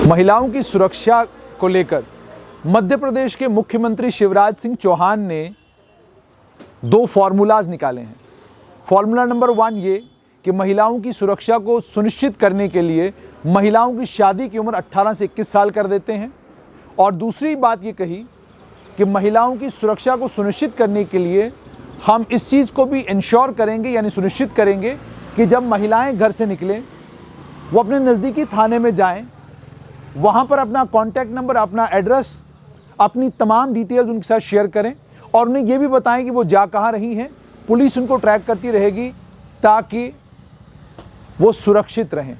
महिलाओं की सुरक्षा को लेकर मध्य प्रदेश के मुख्यमंत्री शिवराज सिंह चौहान ने दो फार्मूलाज निकाले हैं। फार्मूला नंबर 1 ये कि महिलाओं की सुरक्षा को सुनिश्चित करने के लिए महिलाओं की शादी की उम्र 18 से 21 साल कर देते हैं, और दूसरी बात ये कही कि महिलाओं की सुरक्षा को सुनिश्चित करने के लिए हम इस चीज़ को भी इंश्योर करेंगे, यानी सुनिश्चित करेंगे कि जब महिलाएं घर से निकलें वो अपने नज़दीकी थाने में जाएं, वहाँ पर अपना कॉन्टैक्ट नंबर, अपना एड्रेस, अपनी तमाम डिटेल्स उनके साथ शेयर करें और उन्हें ये भी बताएं कि वो जा कहाँ रही हैं। पुलिस उनको ट्रैक करती रहेगी ताकि वो सुरक्षित रहें।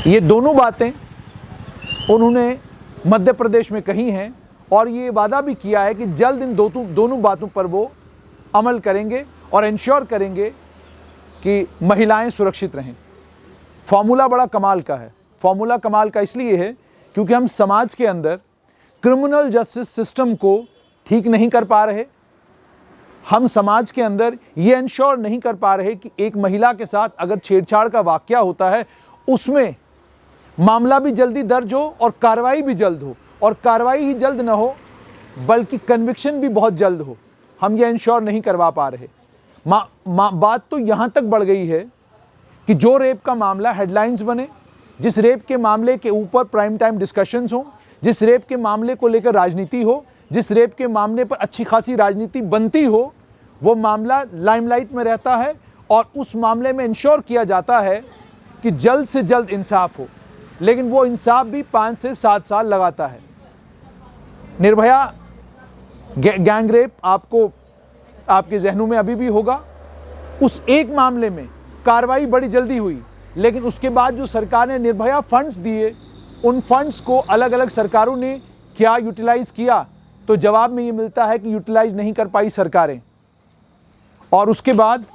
ये दोनों बातें उन्होंने मध्य प्रदेश में कही हैं और ये वादा भी किया है कि जल्द इन दोनों बातों पर वो अमल करेंगे और इंश्योर करेंगे कि महिलाएं सुरक्षित रहें। फार्मूला बड़ा कमाल का है। फार्मूला कमाल का इसलिए है क्योंकि हम समाज के अंदर क्रिमिनल जस्टिस सिस्टम को ठीक नहीं कर पा रहे। हम समाज के अंदर ये इंश्योर नहीं कर पा रहे कि एक महिला के साथ अगर छेड़छाड़ का वाकया होता है उसमें मामला भी जल्दी दर्ज हो और कार्रवाई भी जल्द हो, और कार्रवाई ही जल्द ना हो बल्कि कन्विक्शन भी बहुत जल्द हो। हम ये इंश्योर नहीं करवा पा रहे। बात तो यहाँ तक बढ़ गई है कि जो रेप का मामला हेडलाइंस बने, जिस रेप के मामले के ऊपर प्राइम टाइम डिस्कशंस हो, जिस रेप के मामले को लेकर राजनीति हो, जिस रेप के मामले पर अच्छी खासी राजनीति बनती हो, वो मामला लाइमलाइट में रहता है और उस मामले में इंश्योर किया जाता है कि जल्द से जल्द इंसाफ हो, लेकिन वो इंसाफ भी 5 से 7 साल लगाता है। निर्भया गैंग रेप आपको आपके जहनों में अभी भी होगा। उस एक मामले में कार्रवाई बड़ी जल्दी हुई, लेकिन उसके बाद जो सरकार ने निर्भया फंड्स दिए, उन फंड्स को अलग अलग सरकारों ने क्या यूटिलाइज किया, तो जवाब में ये मिलता है कि यूटिलाइज नहीं कर पाई सरकारें। और उसके बाद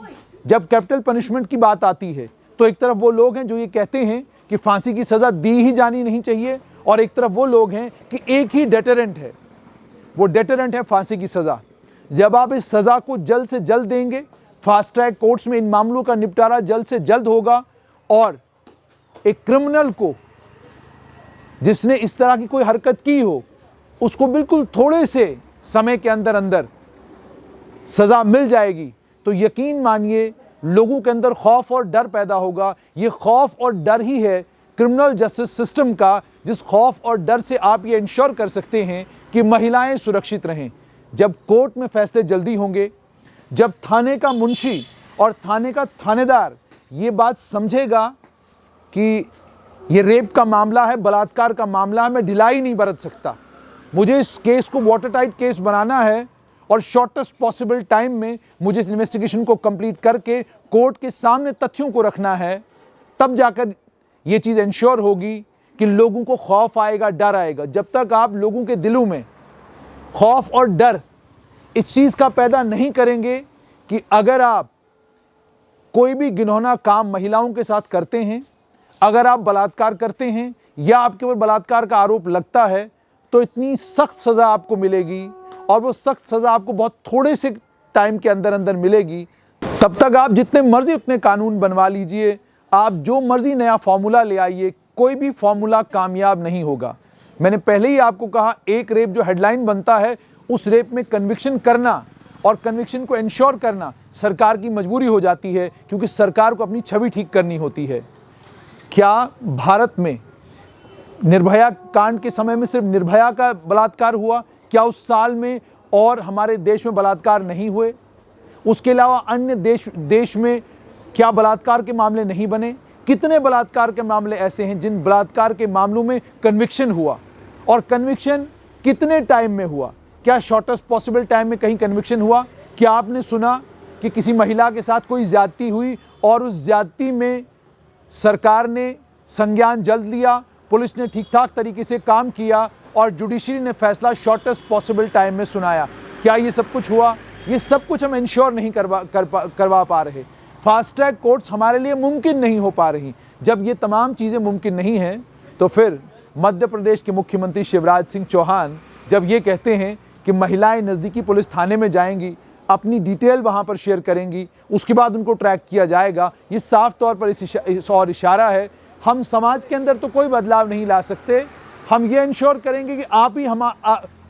जब कैपिटल पनिशमेंट की बात आती है तो एक तरफ वो लोग हैं जो ये कहते हैं कि फांसी की सज़ा दी ही जानी नहीं चाहिए, और एक तरफ वो लोग हैं कि एक ही डेटरेंट है, वो डेटरेंट है फांसी की सज़ा। जब आप इस सज़ा को जल्द से जल्द देंगे, फास्ट ट्रैक कोर्ट्स में इन मामलों का निपटारा जल्द से जल्द होगा और एक क्रिमिनल को जिसने इस तरह की कोई हरकत की हो उसको बिल्कुल थोड़े से समय के अंदर अंदर सज़ा मिल जाएगी, तो यकीन मानिए लोगों के अंदर खौफ और डर पैदा होगा। ये खौफ और डर ही है क्रिमिनल जस्टिस सिस्टम का, जिस खौफ और डर से आप ये इंश्योर कर सकते हैं कि महिलाएं सुरक्षित रहें। जब कोर्ट में फैसले जल्दी होंगे, जब थाने का मुंशी और थाने का थानेदार ये बात समझेगा कि ये रेप का मामला है, बलात्कार का मामला है, मैं ढिलाई नहीं बरत सकता, मुझे इस केस को वाटर टाइट केस बनाना है और शॉर्टेस्ट पॉसिबल टाइम में मुझे इस इन्वेस्टिगेशन को कंप्लीट करके कोर्ट के सामने तथ्यों को रखना है, तब जाकर ये चीज़ इंश्योर होगी कि लोगों को खौफ आएगा, डर आएगा। जब तक आप लोगों के दिलों में खौफ और डर इस चीज़ का पैदा नहीं करेंगे कि अगर आप कोई भी घिनौना काम महिलाओं के साथ करते हैं, अगर आप बलात्कार करते हैं या आपके ऊपर बलात्कार का आरोप लगता है, तो इतनी सख्त सज़ा आपको मिलेगी और वो सख्त सज़ा आपको बहुत थोड़े से टाइम के अंदर अंदर मिलेगी। तब तक आप जितने मर्जी उतने कानून बनवा लीजिए, आप जो मर्जी नया फार्मूला ले आइए, कोई भी फार्मूला कामयाब नहीं होगा। मैंने पहले ही आपको कहा, एक रेप जो हेडलाइन बनता है उस रेप में कन्विक्शन करना और कन्विक्शन को इंश्योर करना सरकार की मजबूरी हो जाती है, क्योंकि सरकार को अपनी छवि ठीक करनी होती है। क्या भारत में निर्भया कांड के समय में सिर्फ निर्भया का बलात्कार हुआ? क्या उस साल में और हमारे देश में बलात्कार नहीं हुए? उसके अलावा अन्य देश में क्या बलात्कार के मामले नहीं बने? कितने बलात्कार के मामले ऐसे हैं जिन बलात्कार के मामलों में कन्विक्शन हुआ, और कन्विक्शन कितने टाइम में हुआ? क्या शॉर्टेस्ट पॉसिबल टाइम में कहीं कन्विक्शन हुआ? क्या आपने सुना कि किसी महिला के साथ कोई ज्यादती हुई और उस ज्यादती में सरकार ने संज्ञान जल्द लिया, पुलिस ने ठीक ठाक तरीके से काम किया और जुडिशरी ने फैसला शॉर्टेस्ट पॉसिबल टाइम में सुनाया? क्या ये सब कुछ हुआ? ये सब कुछ हम इंश्योर नहीं करवा पा रहे। फास्ट ट्रैक कोर्ट्स हमारे लिए मुमकिन नहीं हो पा रही। जब ये तमाम चीज़ें मुमकिन नहीं हैं, तो फिर मध्य प्रदेश के मुख्यमंत्री शिवराज सिंह चौहान जब ये कहते हैं कि महिलाएं नज़दीकी पुलिस थाने में जाएंगी, अपनी डिटेल वहाँ पर शेयर करेंगी, उसके बाद उनको ट्रैक किया जाएगा, ये साफ तौर पर इस और इशारा है हम समाज के अंदर तो कोई बदलाव नहीं ला सकते। हम ये इंश्योर करेंगे कि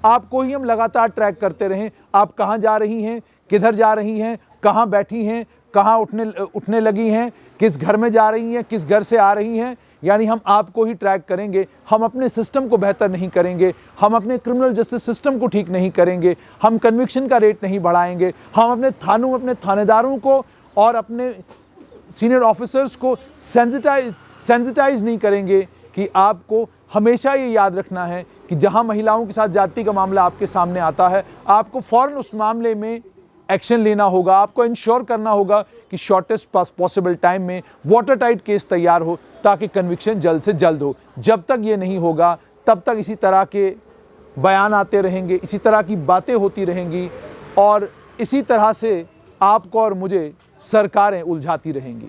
आपको ही हम लगातार ट्रैक करते रहें। आप कहाँ जा रही हैं, किधर जा रही हैं, कहाँ बैठी हैं, कहाँ उठने लगी हैं, किस घर में जा रही हैं, किस घर से आ रही हैं, यानी हम आपको ही ट्रैक करेंगे। हम अपने सिस्टम को बेहतर नहीं करेंगे, हम अपने क्रिमिनल जस्टिस सिस्टम को ठीक नहीं करेंगे, हम कन्विक्शन का रेट नहीं बढ़ाएंगे, हम अपने थानों, अपने थानेदारों को और अपने सीनियर ऑफिसर्स को सेंसिटाइज नहीं करेंगे कि आपको हमेशा ये याद रखना है कि जहां महिलाओं के साथ जाति का मामला आपके सामने आता है, आपको फौरन उस मामले में एक्शन लेना होगा। आपको इंश्योर करना होगा कि शॉर्टेस्ट पॉसिबल टाइम में वाटर टाइट केस तैयार हो ताकि कन्विक्शन जल्द से जल्द हो। जब तक ये नहीं होगा तब तक इसी तरह के बयान आते रहेंगे, इसी तरह की बातें होती रहेंगी और इसी तरह से आपको और मुझे सरकारें उलझाती रहेंगी।